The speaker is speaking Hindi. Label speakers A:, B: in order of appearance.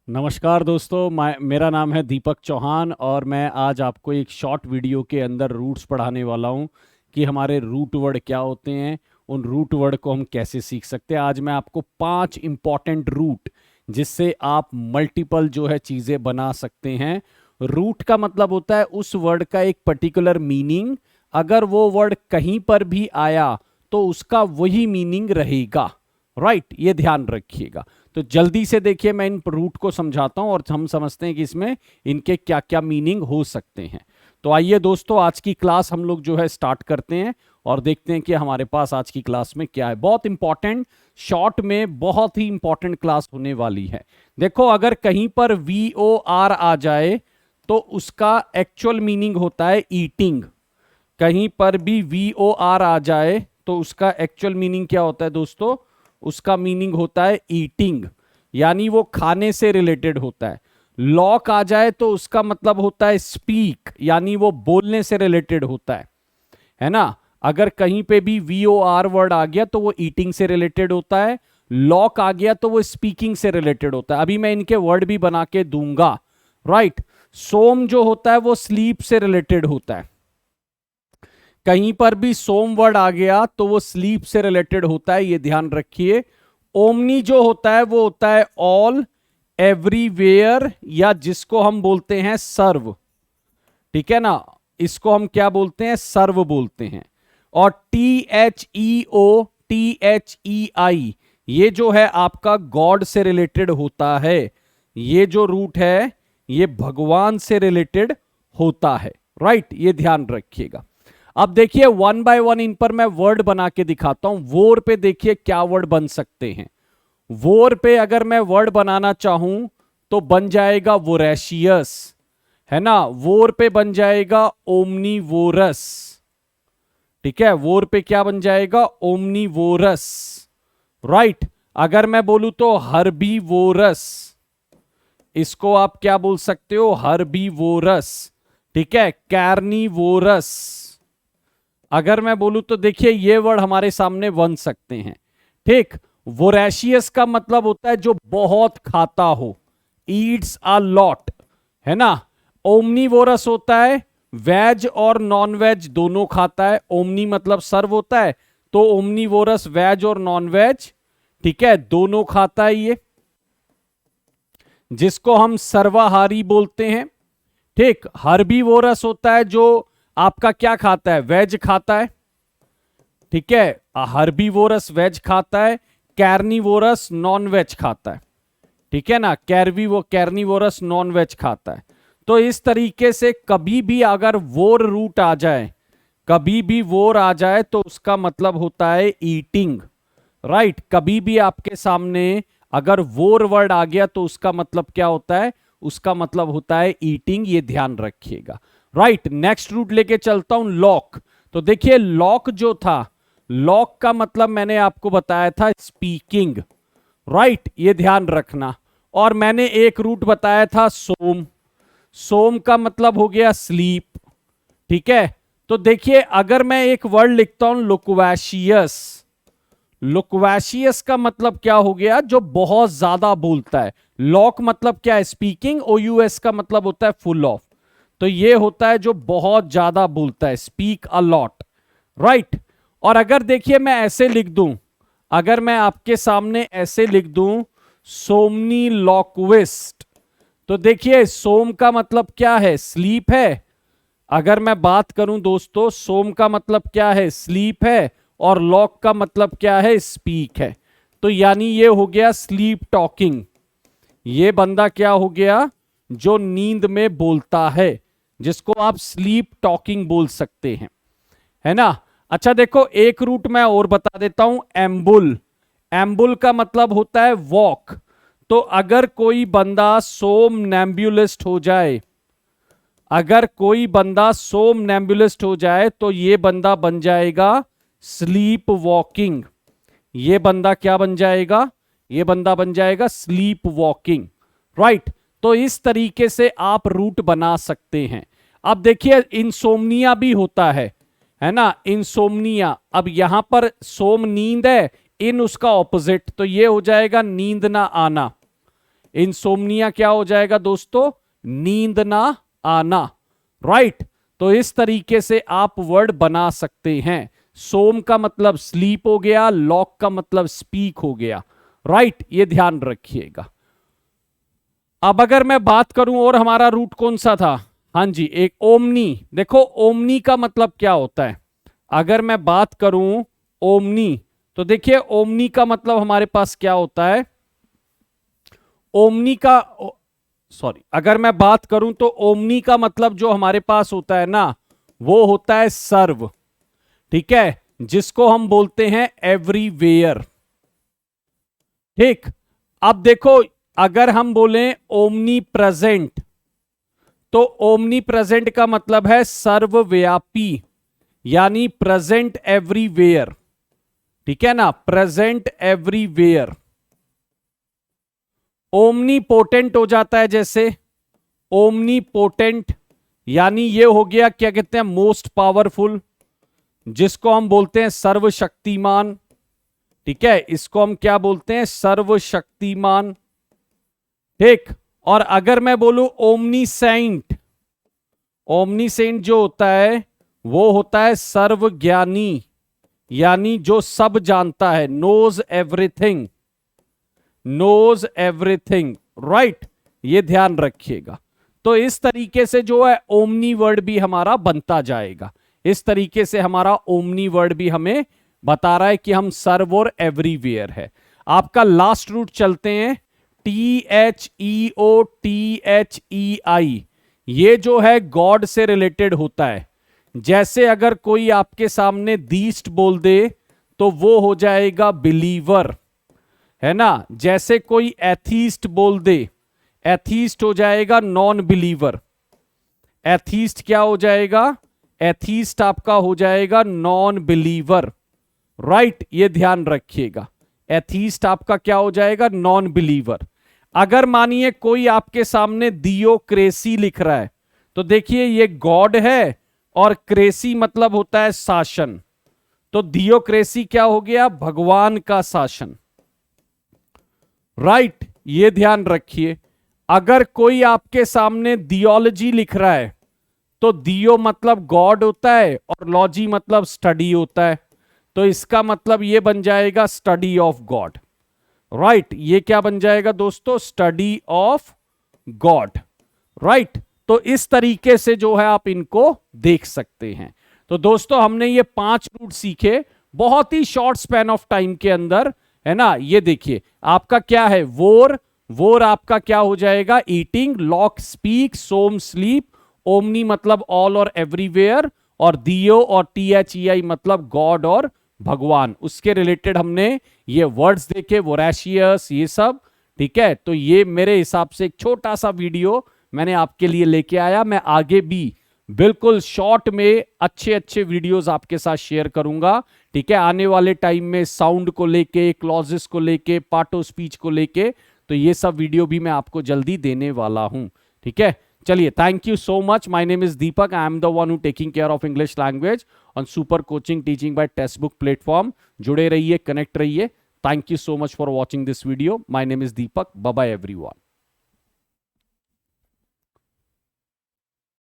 A: नमस्कार दोस्तों, मेरा नाम है दीपक चौहान और मैं आज आपको एक शॉर्ट वीडियो के अंदर रूट्स पढ़ाने वाला हूं कि हमारे रूट वर्ड क्या होते हैं, उन रूट वर्ड को हम कैसे सीख सकते हैं। आज मैं आपको 5 इंपॉर्टेंट रूट जिससे आप मल्टीपल जो है चीज़ें बना सकते हैं। रूट का मतलब होता है उस वर्ड का एक पर्टिकुलर मीनिंग, अगर वो वर्ड कहीं पर भी आया तो उसका वही मीनिंग रहेगा। राइट, ये ध्यान रखिएगा। तो जल्दी से देखिए, मैं इन रूट को समझाता हूं और हम समझते हैं कि इसमें इनके क्या क्या मीनिंग हो सकते हैं। तो आइए दोस्तों, आज की क्लास हम लोग जो है स्टार्ट करते हैं और देखते हैं कि हमारे पास आज की क्लास में क्या है। बहुत इंपॉर्टेंट, शॉर्ट में बहुत ही इंपॉर्टेंट क्लास होने वाली है। देखो, अगर कहीं पर VOR आ जाए तो उसका एक्चुअल मीनिंग होता है ईटिंग। कहीं पर भी VOR आ जाए तो उसका एक्चुअल मीनिंग क्या होता है दोस्तों? उसका मीनिंग होता है ईटिंग, यानी वो खाने से रिलेटेड होता है। लॉक आ जाए तो उसका मतलब होता है स्पीक, यानी वो बोलने से रिलेटेड होता है ना। अगर कहीं पे भी VOR वर्ड आ गया तो वो ईटिंग से रिलेटेड होता है। लॉक आ गया तो वो स्पीकिंग से रिलेटेड होता है। अभी मैं इनके वर्ड भी बना के दूंगा। राइट, सोम जो होता है वो स्लीप से रिलेटेड होता है। कहीं पर भी सोम वर्ड आ गया तो वो स्लीप से रिलेटेड होता है, ये ध्यान रखिए। ओमनी जो होता है वो होता है ऑल, एवरीवेयर, या जिसको हम बोलते हैं सर्व। ठीक है ना, इसको हम क्या बोलते हैं? सर्व बोलते हैं। और THEO, THEI, ये जो है आपका गॉड से रिलेटेड होता है। ये जो रूट है ये भगवान से रिलेटेड होता है। राइट, ये ध्यान रखिएगा। अब देखिए, वन बाय वन इन पर मैं वर्ड बना के दिखाता हूं। वोर पे देखिए क्या वर्ड बन सकते हैं। वोर पे अगर मैं वर्ड बनाना चाहूं तो बन जाएगा वोरेशियस, है ना। वोर पे बन जाएगा ओमनीवोरस। ठीक है, वोर पे क्या बन जाएगा? ओमनीवोरस। राइट, अगर मैं बोलूं तो हर्बीवोरस, इसको आप क्या बोल सकते हो? हर्बीवोरस। ठीक है, कैर्निवोरस। अगर मैं बोलूं तो देखिए ये वर्ड हमारे सामने बन सकते हैं। ठीक, वोरेशियस का मतलब होता है जो बहुत खाता हो, ईट्स अ लॉट, है ना। ओमनीवोरस होता है वेज और नॉन वेज दोनों खाता है। ओमनी मतलब सर्व होता है, तो ओमनीवोरस वेज और नॉन वेज, ठीक है, दोनों खाता है ये, जिसको हम सर्वाहारी बोलते हैं। ठीक, हर्बीवोरस होता है जो आपका क्या खाता है? वेज खाता है। ठीक है, हर्बीवोरस वेज खाता है, कैर्निवोरस नॉन वेज खाता है। ठीक है ना, कैर्निवोरस नॉन वेज खाता है। तो इस तरीके से कभी भी अगर वोर रूट आ जाए, कभी भी वोर आ जाए तो उसका मतलब होता है ईटिंग। राइट, कभी भी आपके सामने अगर वोर वर्ड आ गया तो उसका मतलब क्या होता है? उसका मतलब होता है ईटिंग, ये ध्यान रखिएगा। राइट, नेक्स्ट रूट लेके चलता हूं, लॉक। तो देखिए लॉक जो था, लॉक का मतलब मैंने आपको बताया था स्पीकिंग। राइट, ये ध्यान रखना। और मैंने एक रूट बताया था सोम। सोम का मतलब हो गया स्लीप। ठीक है, तो देखिए अगर मैं एक वर्ड लिखता हूं लोक्वेशियस, लोक्वेशियस का मतलब क्या हो गया? जो बहुत ज्यादा बोलता है। लॉक मतलब क्या है? स्पीकिंग। OUS का मतलब होता है फुल ऑफ। तो ये होता है जो बहुत ज्यादा बोलता है, स्पीक अ लॉट। राइट, और अगर देखिए मैं ऐसे लिख दूं, अगर मैं आपके सामने ऐसे लिख दूं सोमनी लॉक्विस्ट, तो देखिए सोम का मतलब क्या है? स्लीप है। अगर मैं बात करूं दोस्तों, सोम का मतलब क्या है? स्लीप है। और लॉक का मतलब क्या है? स्पीक है। तो यानी ये हो गया स्लीप टॉकिंग। ये बंदा क्या हो गया? जो नींद में बोलता है, जिसको आप स्लीप टॉकिंग बोल सकते हैं, है ना। अच्छा देखो, एक रूट मैं और बता देता हूं, एम्बुल। एम्बुल का मतलब होता है वॉक। तो अगर कोई बंदा सोमनैम्बुलिस्ट हो जाए, अगर कोई बंदा सोमनैम्बुलिस्ट हो जाए तो ये बंदा बन जाएगा स्लीप वॉकिंग। ये बंदा क्या बन जाएगा? ये बंदा बन जाएगा स्लीप वॉकिंग। राइट, तो इस तरीके से आप रूट बना सकते हैं। अब देखिए इंसोम्निया भी होता है ना। इंसोम्निया, अब यहां पर सोम नींद है, इन उसका ऑपोजिट, तो ये हो जाएगा नींद ना आना। इंसोम्निया क्या हो जाएगा दोस्तों? नींद ना आना, राइट। तो इस तरीके से आप वर्ड बना सकते हैं। सोम का मतलब स्लीप हो गया, लॉक का मतलब स्पीक हो गया, राइट। ये ध्यान रखिएगा। अब अगर मैं बात करूं और हमारा रूट कौन सा था? हाँ जी, एक ओमनी। देखो ओमनी का मतलब क्या होता है? अगर मैं बात करूं ओमनी, तो देखिए ओमनी का मतलब हमारे पास क्या होता है? ओमनी का, सॉरी, अगर मैं बात करूं तो ओमनी का मतलब जो हमारे पास होता है ना, वो होता है सर्व, ठीक है, जिसको हम बोलते हैं एवरीवेयर, ठीक। अब देखो अगर हम बोलें ओमनी प्रेजेंट, तो ओमनी प्रेजेंट का मतलब है सर्वव्यापी, यानी प्रेजेंट एवरीवेयर, ठीक है ना, प्रेजेंट एवरीवेयर। ओमनी पोटेंट हो जाता है, जैसे ओमनी पोटेंट, यानी ये हो गया क्या कहते हैं, मोस्ट पावरफुल, जिसको हम बोलते हैं सर्वशक्तिमान, ठीक है, इसको हम क्या बोलते हैं? सर्वशक्तिमान, ठीक। और अगर मैं बोलूं ओमनीसेंट, ओमनीसेंट जो होता है वो होता है सर्वज्ञानी, यानी जो सब जानता है, knows everything, knows everything, right. ये ध्यान रखिएगा। तो इस तरीके से जो है ओमनी वर्ड भी हमारा बनता जाएगा। इस तरीके से हमारा ओमनी वर्ड भी हमें बता रहा है कि हम सर्व और एवरीवेयर है। आपका लास्ट रूट चलते हैं, THEOTHEI। ये जो है गॉड से रिलेटेड होता है। जैसे अगर कोई आपके सामने दीस्ट बोल दे तो वो हो जाएगा बिलीवर, है ना। जैसे कोई एथीस्ट बोल दे, एथीस्ट हो जाएगा नॉन बिलीवर। एथीस्ट क्या हो जाएगा? एथीस्ट आपका हो जाएगा नॉन बिलीवर, राइट। ये ध्यान रखिएगा, एथीस्ट आपका क्या हो जाएगा? Non believer. अगर मानिए कोई आपके सामने दियोक्रेसी लिख रहा है, तो देखिए ये गॉड है और क्रेसी मतलब होता है शासन, तो दियोक्रेसी क्या हो गया? भगवान का शासन, राइट। ये ध्यान रखिए। अगर कोई आपके सामने दियोलॉजी लिख रहा है, तो दियो मतलब गॉड होता है और लॉजी मतलब स्टडी होता है, तो इसका मतलब ये बन जाएगा स्टडी ऑफ गॉड, राइट। ये क्या बन जाएगा दोस्तों? Study of God, right. तो इस तरीके से जो है आप इनको देख सकते हैं। तो दोस्तों हमने ये 5 रूट सीखे बहुत ही शॉर्ट स्पैन ऑफ टाइम के अंदर, है ना। ये देखिए आपका क्या है? वोर, वोर आपका क्या हो जाएगा? ईटिंग। लॉक स्पीक, सोम स्लीप, ओमनी मतलब ऑल और एवरीवेयर, और दियो और THEI मतलब गॉड और भगवान। उसके रिलेटेड हमने ये वर्ड्स देखे, वोरेशियस, ये सब, ठीक है। तो ये मेरे हिसाब से एक छोटा सा वीडियो मैंने आपके लिए लेके आया। मैं आगे भी बिल्कुल शॉर्ट में अच्छे अच्छे वीडियोस आपके साथ शेयर करूंगा, ठीक है। आने वाले टाइम में साउंड को लेके, क्लॉजेस को लेके, पार्ट ऑफ स्पीच को लेके, तो ये सब वीडियो भी मैं आपको जल्दी देने वाला हूं, ठीक है। चलिए, thank you so much. My name is Deepak, I am the one who taking care of English language on super coaching teaching by text book platform. जुड़े रहिए, कनेक्ट रहिए। Thank you so much for watching this video. My name is Deepak. Bye bye everyone.